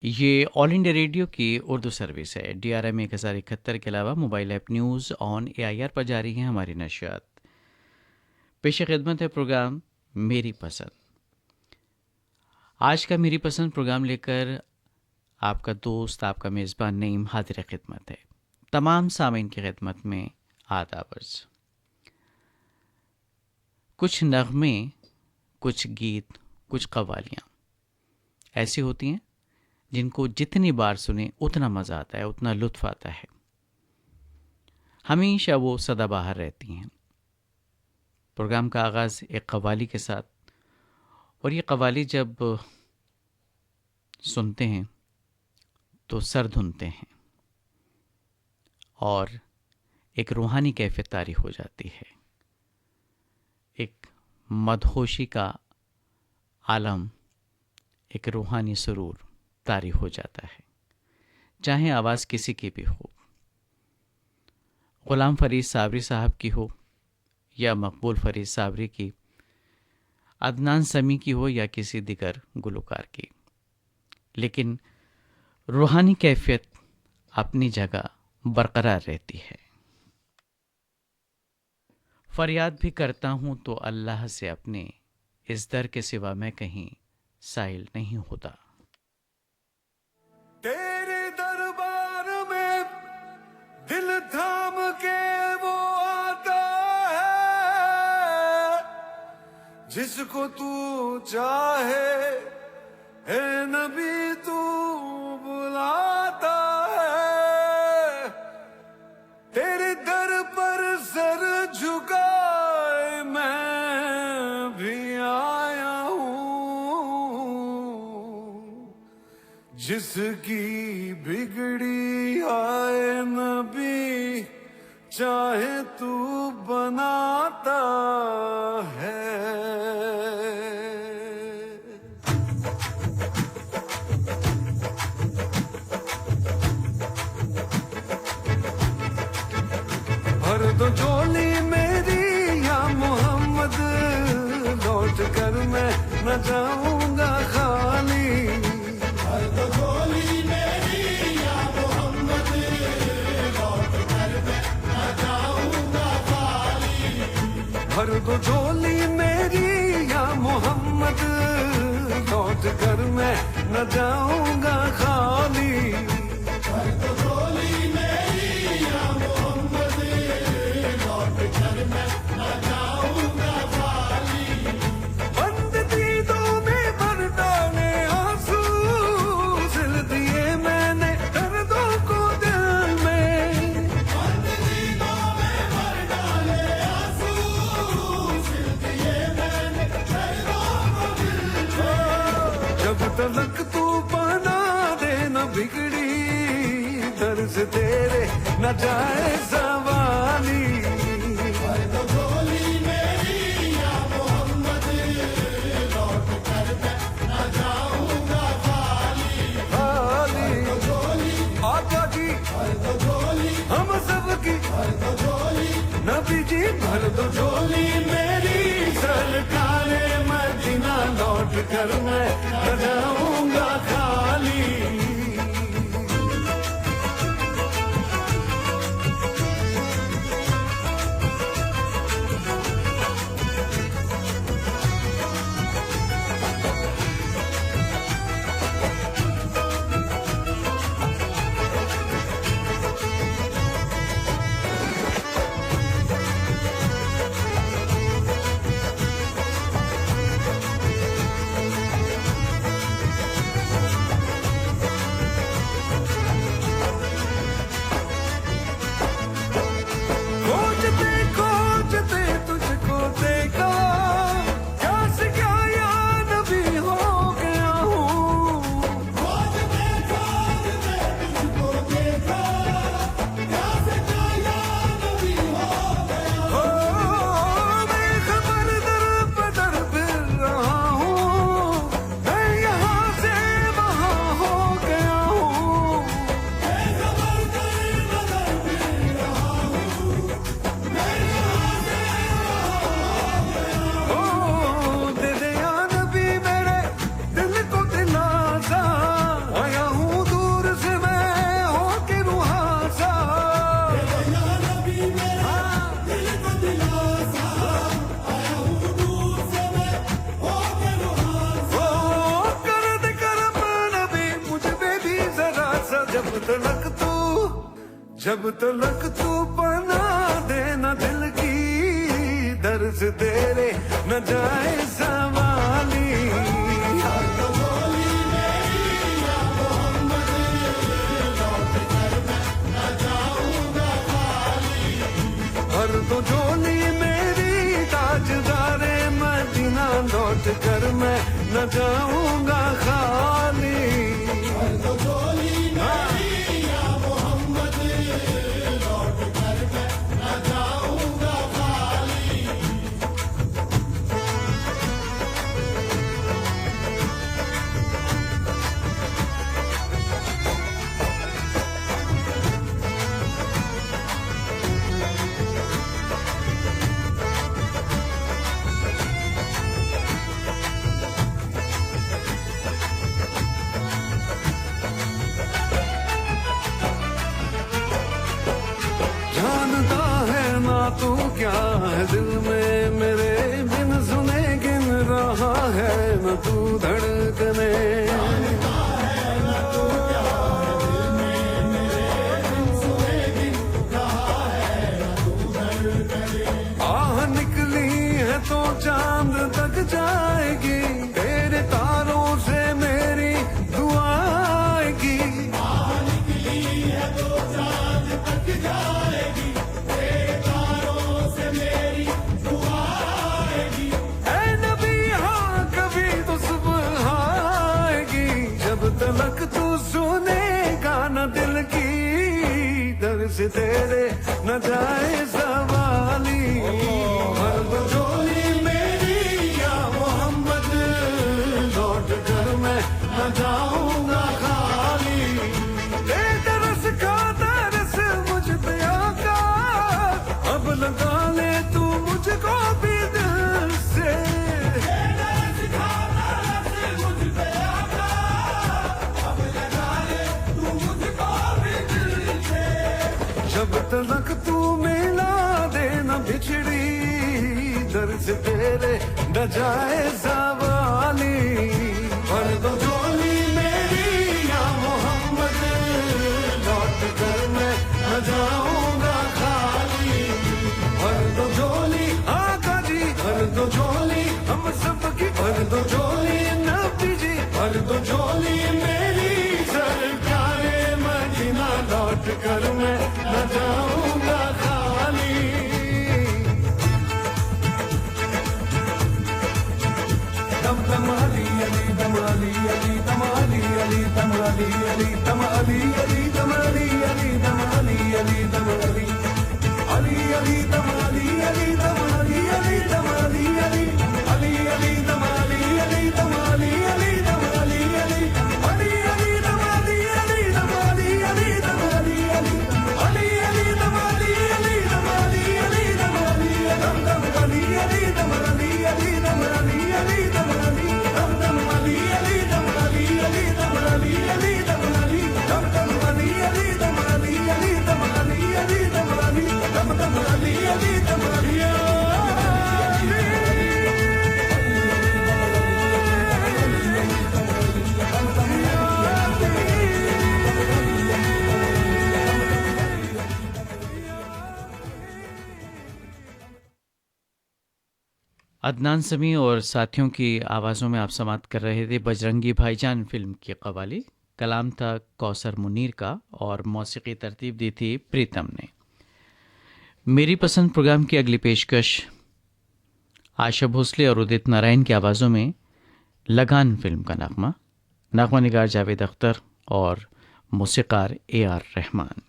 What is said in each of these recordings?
ये all India radio की Urdu service है। DRM 1071 के अलावा mobile app news on AIR पर जारी है हमारी नशियात। पेश खिदमत है प्रोग्राम मेरी पसंद। आज का मेरी पसंद प्रोग्राम लेकर आपका दोस्त, आपका मेज़बान नईम हाजिर खिदमत है। तमाम सामीन की खिदमत में आदाबर्ज। कुछ नगमे, कुछ गीत, कुछ कवालियाँ ऐसी होती हैं जिनको जितनी बार सुने उतना मज़ा आता है, उतना लुत्फ़ आता है। हमेशा वो सदाबहार रहती हैं। प्रोग्राम का आगाज़ एक कव्वाली के साथ, और ये कव्वाली जब सुनते हैं तो सर धुनते हैं और एक रूहानी कैफियत तारी हो जाती है। एक मदहोशी का आलम, एक रूहानी सुरूर तारी हो जाता है, चाहे आवाज़ किसी की भी हो। ग़ुलाम फ़रीद साबरी साहब की हो या मकबूल फ़रीद साबरी की, अदनान समी की हो या किसी दिगर गुलकार की, लेकिन रूहानी कैफियत अपनी जगह बरकरार रहती है। फरियाद भी करता हूँ तो अल्लाह से अपने, इस दर के सिवा मैं कहीं साइल नहीं होता। तेरे दरबार में दिल थाम के वो आता है, जिसको तू चाहे है नबी तू बुलाता है। तेरे दर पर सर झुकाए मैं भी आया हूँ, जिसकी बिगड़ी आए नबी चाहे तू बनाता है। भर दो झोली मेरी या मोहम्मद, लौट कर मैं न जाऊंगा खाली। भर दो झोली मेरी या मोहम्मद, लौट कर मैं न जाऊंगा खाली। भर दो झोली मेरी या मोहम्मद, लौट कर मैं न जाऊंगा खाली। भर दो झोली मेरी या मोहम्मद, लौट कर मैं न जाऊंगा खाली। बंद दीदों में भर डाले आंसू, सिल दिए मैंने दर्दों को दिल में। बंद दीदों में भर डाले आंसू, सिल दिए मैंने दर्दों को दिल में। जब तलक तू बना दे न बिगड़ी, दर से तेरे न जाए सवाली। भर दो झोली मेरी या मोहम्मद, लौट कर मैं न जाऊंगा खाली। खाली भर दो झोली आका जी, भर दो झोली हम सबकी, भर दो झोली नबी जी। भर दो झोली मेरी सरकारे मदीना, लौट कर मैं न जाऊंगा खाली। जब तलक तू बना देना दिल की दर्द तेरे न जाए सवाली हर तो झोली मेरी ताजदारे मदीना लौट कर मैं न जाऊंगा खाली तू क्या है दिल में मेरे बिन सुने गिन रहा है न तू धड़कने आह निकली है तो चांद तक जाएगी तेरे तारों से मेरी दुआ आएगी आह निकली है तो चांद तक जाएगी तलक तू सुनेगा न दिल की दर्द से तेरे न जाए सवाली मर्द झोली मेरी या मोहम्मद लौट कर मैं न जाऊंगा खाली तेरे रस का तरस मुझ पे आका अब लगा ले तू मुझको भी दिल से जब तलक तू मिला देना बिछड़ी दर्द से तेरे न जाए सवाली पर तो झोली मेरी या मोहम्मद लौट कर मैं न जाऊंगा खाली पर तो झोली आका जी भर दो झोली हम सबकी भर दो झोली नबी जी भर दो झोली मेरी सरकारे मदीना लौट कर मैं न जाऊंगा खाली दम दम अली अली दम अली अली दम अली अली दम अली अली दम अली अली दम अली अली दम अली अली दम अली अली अली दम अली अली दम अली अली दम अली अली अली अली दम अली अली दम अली अली दम अली अली अली अली दम अली अली दम अली अली दम अली अली अली अली दम अली अली दम अली अली दम अली दम दम अली अली दम अली अली दम अली अली दम अली दम दम अली अली दम अली अली दम अली अली दम अली दम दम अली अली दम अली अली दम अली अली दम अली दम दम अली अली दम अली अदनान समी और साथियों की आवाज़ों में आप समाप्त कर रहे थे बजरंगी भाईजान फिल्म की कव्वाली। कलाम था कौसर मुनीर का और मौसीकी तरतीब दी थी प्रीतम ने। मेरी पसंद प्रोग्राम की अगली पेशकश आशा भोसले और उदित नारायण की आवाज़ों में लगान फिल्म का नगमा निगार जावेद अख्तर और मौसीकार AR रहमान।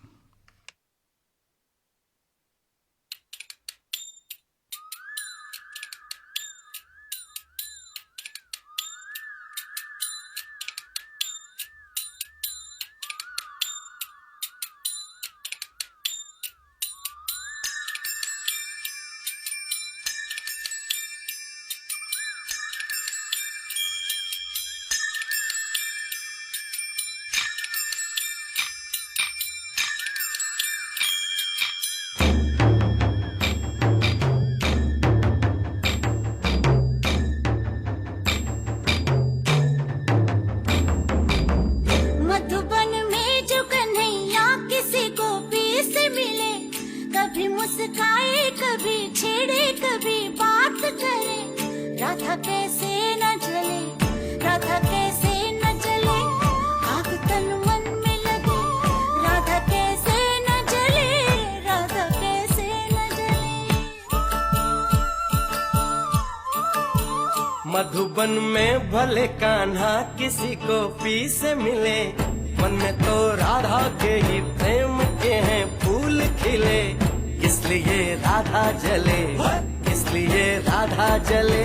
कैसे न जले, राधा कैसे न जले, आग तन मन में लगे, राधा कैसे न जले, राधा कैसे न जले। मधुबन में भले कान्हा किसी को पी से मिले, मन में तो राधा के ही प्रेम के हैं फूल खिले। इसलिए राधा जले, इसलिए राधा जले,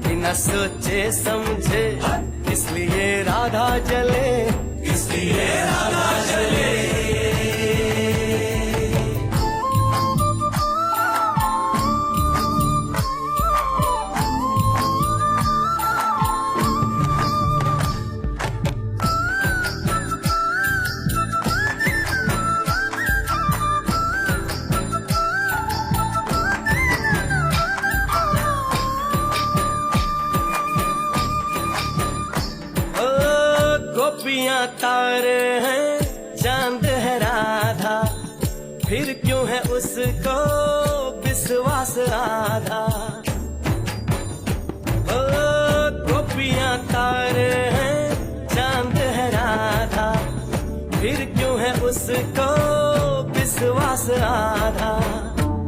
बिना सोचे समझे, इसलिए राधा जले, इसलिए राधा जले। गोपियां तारे हैं, चांद है राधा, फिर क्यों है उसको विश्वास आधा। ओ गोपियां तारे हैं, चांद है राधा, फिर क्यों है उसको विश्वास आधा।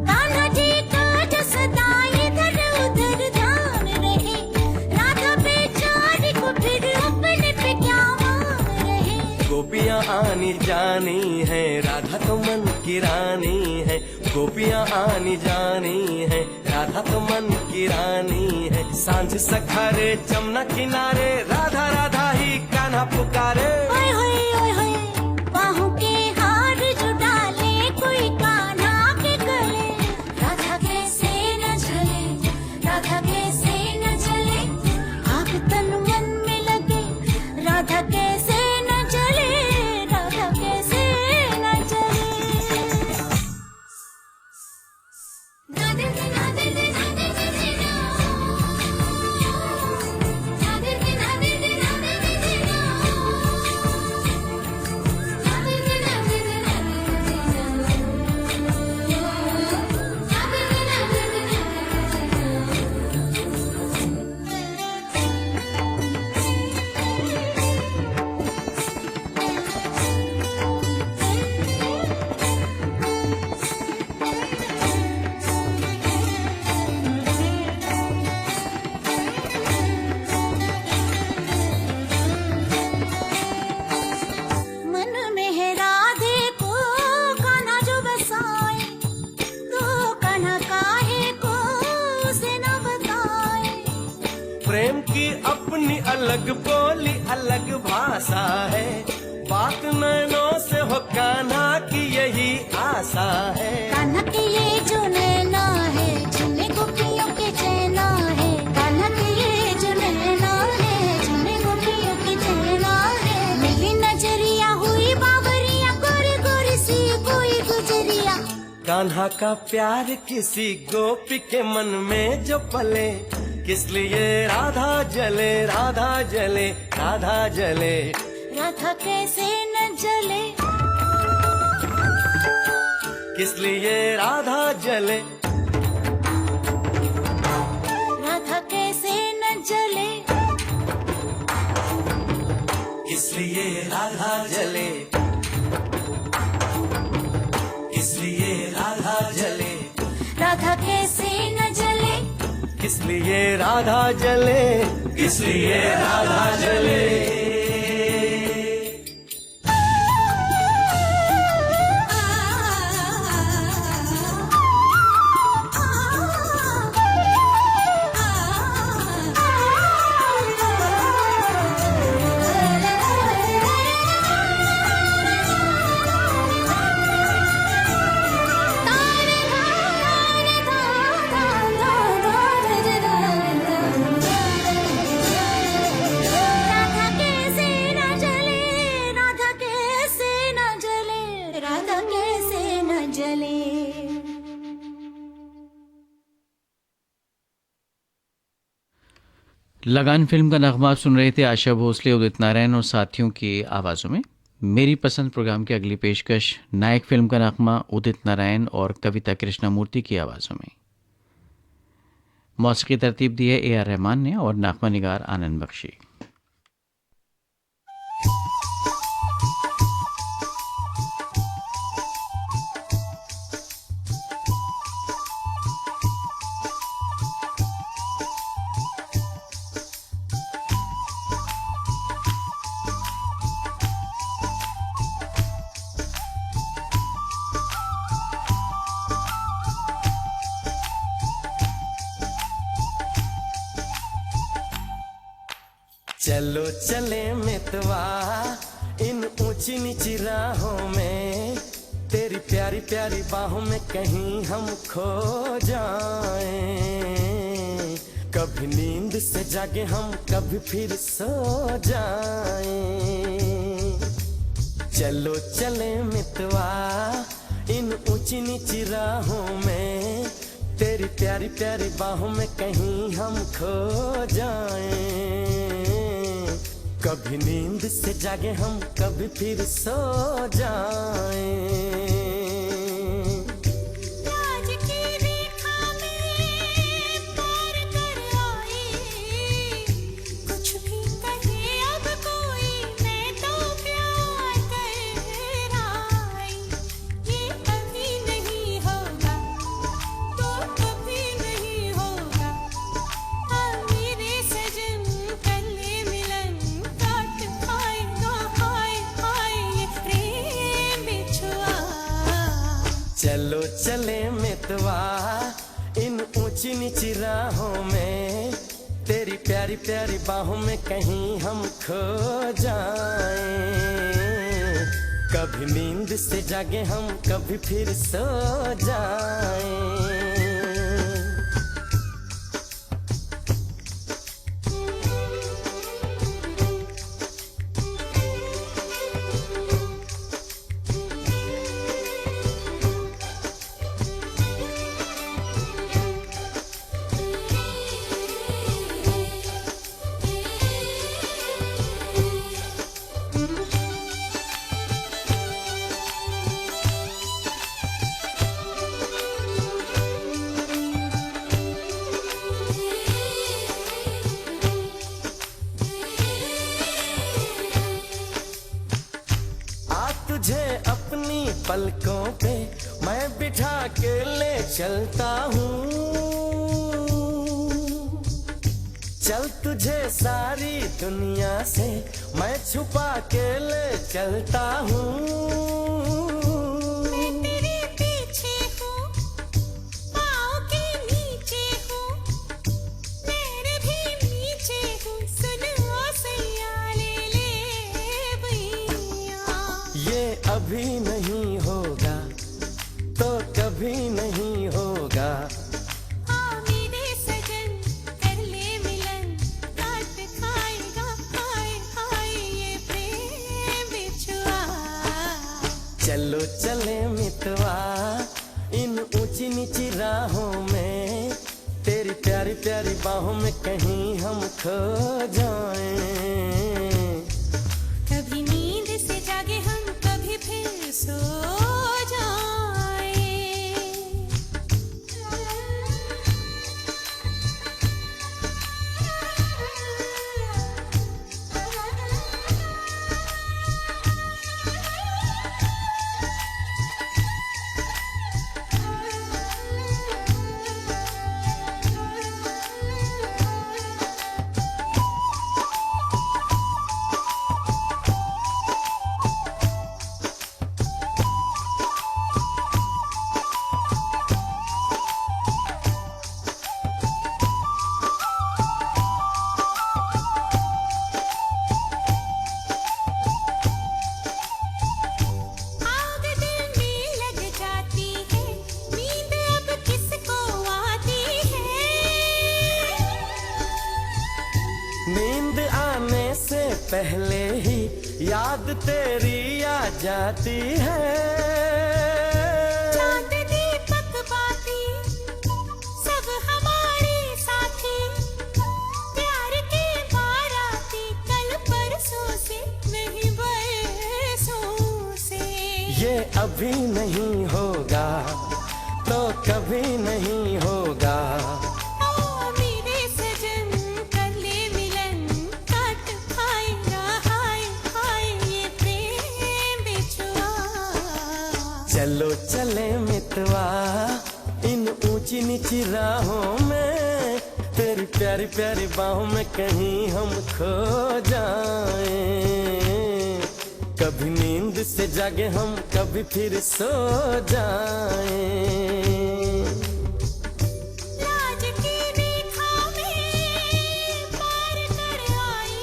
कान्हा जी का जो सदा इधर उधर ध्यान रहे, राधा बेचारी को फिर अपने पे क्या मान रहे। गोपियां आनी जानी है, राधा तो मन की रानी है। गोपियां आनी जानी है, राधा तो मन की रानी है। सांझ सखारे जमुना किनारे, राधा राधा ही कान्हा पुकारे। ओए होए ओए होए, बाहों के हार जो डाले कोई कान्हा के गले, राधा कैसे न जले, राधा कैसे न जले, आग तन मन में लगे, राधा कैसे न जले, राधा कैसे न जले। राधे राधे राधे राधे राधे राधे राधे राधे मन में है राधे को कान्हा जो बसाए, तो कान्हा काहे को उसे न बताए। प्रेम की अपनी अलग बोली, अलग भाषा है, बात नैनों से हो कान्हा की यही आशा है। कान्हा के ये जो नैना है, जिन्हें गोपियों के चैना है, कान्हा के ये जो नैना है, जिन्हें गोपियों के चैना है। मिली नजरिया हुई बावरिया, गोरी गोरी सी कोई गुजरिया। कान्हा का प्यार किसी गोपी के मन में जो पले, किस लिए राधा जले, राधा जले, राधा जले। राधा कैसे न जले, किस लिए राधा जले, राधा कैसे न जले, किस लिए राधा जले, किस लिए राधा जले, राधा कैसे न जले, किस लिए राधा जले, किस लिए राधा जले। राधा कैसे न जले, राधा कैसे न जले, राधा कैसे न जले। लगान फिल्म का नगमा आप सुन रहे थे आशा भोसले, उदित नारायण और साथियों की आवाज़ों में। मेरी पसंद प्रोग्राम की अगली पेशकश नायक फिल्म का नगमा उदित नारायण और कविता कृष्णमूर्ति की आवाज़ों में। मौसीकी तरतीब दी है AR रहमान ने और नगमा निगार आनंद बख्शी। चलो चले मितवा इन ऊंची नीची राहों में, तेरी प्यारी प्यारी बाहों में कहीं हम खो जाएं। कभी नींद से जागे हम, कभी फिर सो जाएं। चलो चले मितवा इन ऊंची नीची राहों में, तेरी प्यारी प्यारी बाहों में कहीं हम खो जाएं। कभी नींद से जागे हम, कभी फिर सो जाएं। राज की रेखा में पार कर आई, कुछ भी कहे अब कोई, मैं तो प्यार कर आई। ये अभी नहीं होगा तो कभी नहीं होगा, हाँ मेरे सजन कल मिलन काट खाएगा, हाय हाय ये प्रेम बिछुआ। चलो चले मितवा इन ऊंची नीची राहों में, तेरी प्यारी प्यारी बाहों में कहीं हम खो जाएं। कभी नींद से जागे हम, कभी फिर सो जाएं। तुझे अपनी पलकों पे मैं बिठा के ले चलता हूँ। चल तुझे सारी दुनिया से मैं छुपा के ले चलता हूँ। मैं तेरे पीछे हूँ, पाँव के नीचे हूँ, पैर भी नीचे हूँ, सुन ओ सैया ले भैया। ये अभी नहीं होगा तो कभी नहीं होगा, हाँ मेरे सजन कर ले मिलन, काट खाएगा, हाय हाय ये प्रेम बिछुआ। चलो चले मितवा इन ऊंची नीची राहों में, तेरी प्यारी प्यारी बाहों में कहीं हम खो जाएं। कभी नींद से जागे हम, कभी फिर सो जाएं। आग दिल में लग जाती है, नींद अब किसको आती है। नींद आने से पहले ही याद तेरी आ जाती है। चांद दीपक बाती सब हमारे साथी, प्यार के बाराती कल परसों से नहीं बरसों से। ये अभी नहीं होगा तो कभी नहीं होगा, ओ चलो चले मितवा इन ऊंची नीची राहों में, तेरी प्यारी प्यारी बाहों में कहीं हम खो जाएं। कभी नींद से जागे हम, कभी फिर सो जाएं। लाज की रेखा में पार कर आई,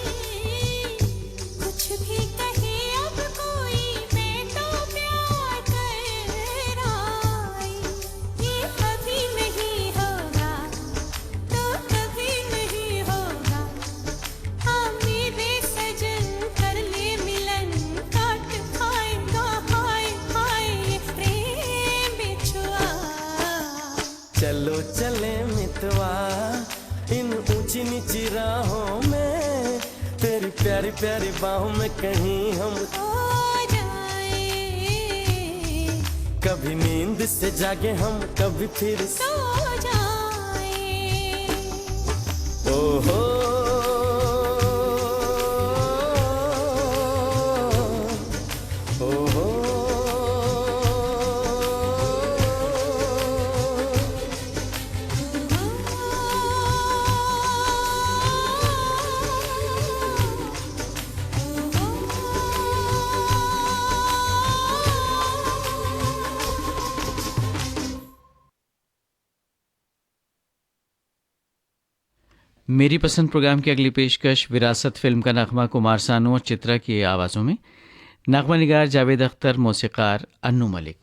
कुछ भी कहे अब कोई, मैं तो प्यार कर आई। ये कभी नहीं होगा तो कभी नहीं होगा, हाँ मेरे सजन कर ले मिलन, काट खाएगा हाय हाय ये प्रेम बिछुआ। चलो चले मितवा इन ऊंची नीची राहों में, तेरी प्यारी प्यारी बाहों में कहीं हम हो जाए, कभी नींद से जागे हम, कभी फिर सो जाए। ओहो ओहो मेरी पसंद प्रोग्राम की अगली पेशकश विरासत फिल्म का नगमा कुमार सानू और चित्रा की आवाज़ों में। नगमा निगार जावेद अख्तर, मौसीकार अन्नू मलिक।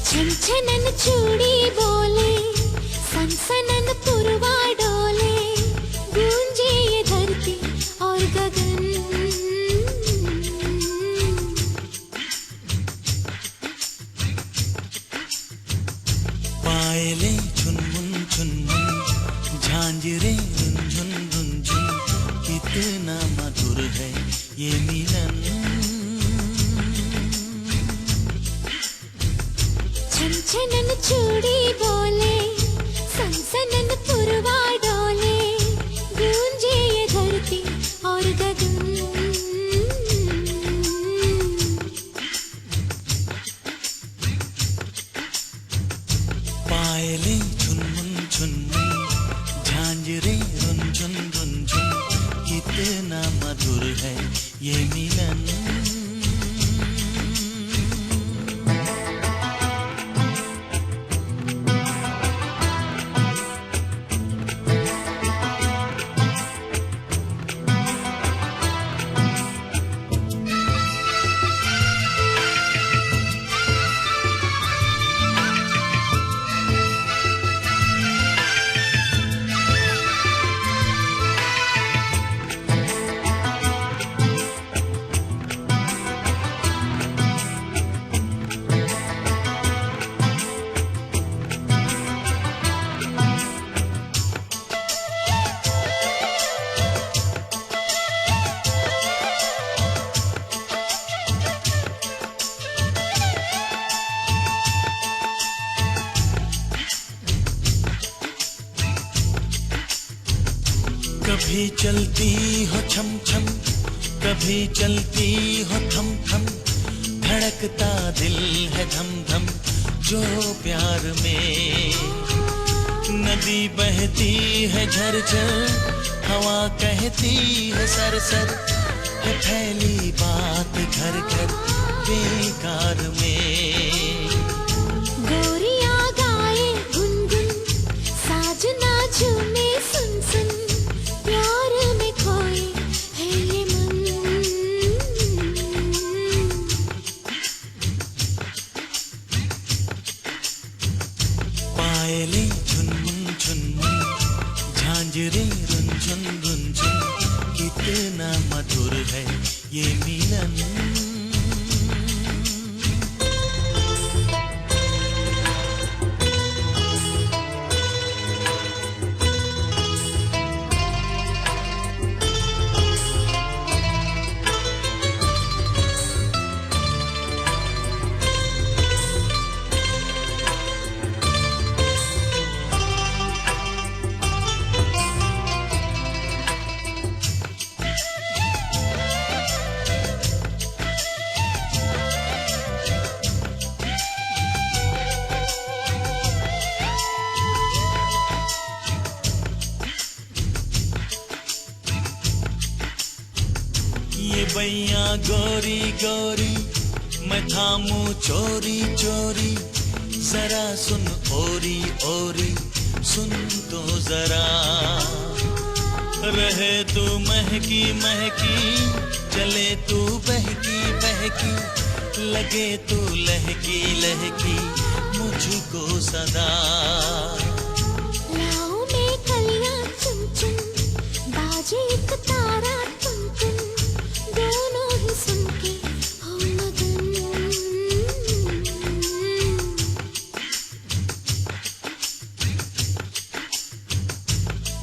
छनछनन चूड़ी बोले, सनसनन पुरवा डोले, गूंजे ये धरती और गगन। पायले झुनमुन झुनमुन, झांझरे रुंझुन रुंझुन, कितना मधुर है ये मिलन। छनछनन चूड़ी बोले, सनसनन पुरवा डोले, गूंजे ये धरती और गगन। पायले झुनमुन झुनमुन, झांझरे रुंझुन रुंझुन, कितना मधुर है ये मिलन। कभी चलती हो छम छम, कभी चलती हो थम थम, धड़कता दिल है धम धम जो प्यार में। नदी बहती है झरझर, हवा कहती है सर सर, है फैली बात घर घर बेकार में। गोरिया गाए गुनगुन, साजना झूमे सुन सुन, प्यार में खोए है ये मन। पायले झुनमुन झुनमुन, झांझरे रुंझुन रुंझुन, कितना मधुर है ये मिलन। ये बैया गोरी गोरी, मैं थामू चोरी चोरी, जरा सुन ओरी ओरी, सुन तो जरा। रहे तू महकी महकी, चले तू बहकी बहकी, लगे तू लहकी लहकी मुझको सदा। लाओ में कलियां चुन चुन, बाजे एक तारा टुन टुन, दोनों ही सुन के हो मगन।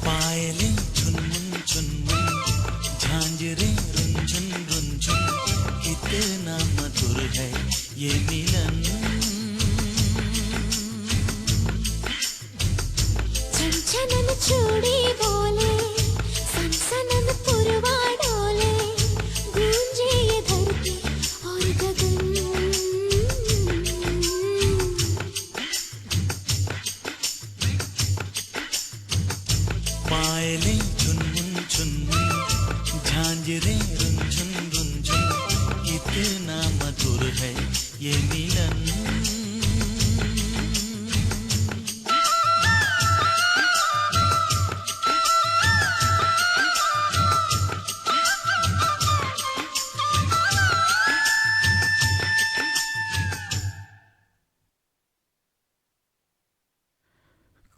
पायले झुनमुन झुनमुन, झांझरे रुंझुन रुंझुन, कितना मधुर है ये मिलन। छनछनन चूड़ी बोले, सनसनन पुरवा डोले, गूंजे ये धरती और गगन। पायले झुनमुन झुनमुन, झांझरे रुंझुन रुंझुन, कितना मधुर है ये मिलन।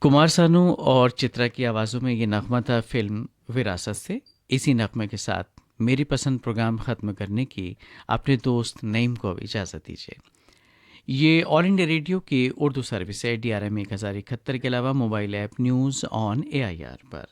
कुमार सानू और चित्रा की आवाज़ों में ये नगमा था फिल्म विरासत से। इसी नगमे के साथ मेरी पसंद प्रोग्राम ख़त्म करने की अपने दोस्त नईम को इजाज़त दीजिए। ये ऑल इंडिया रेडियो की उर्दू सर्विस है DRM 1071 के अलावा mobile app news on AIR पर।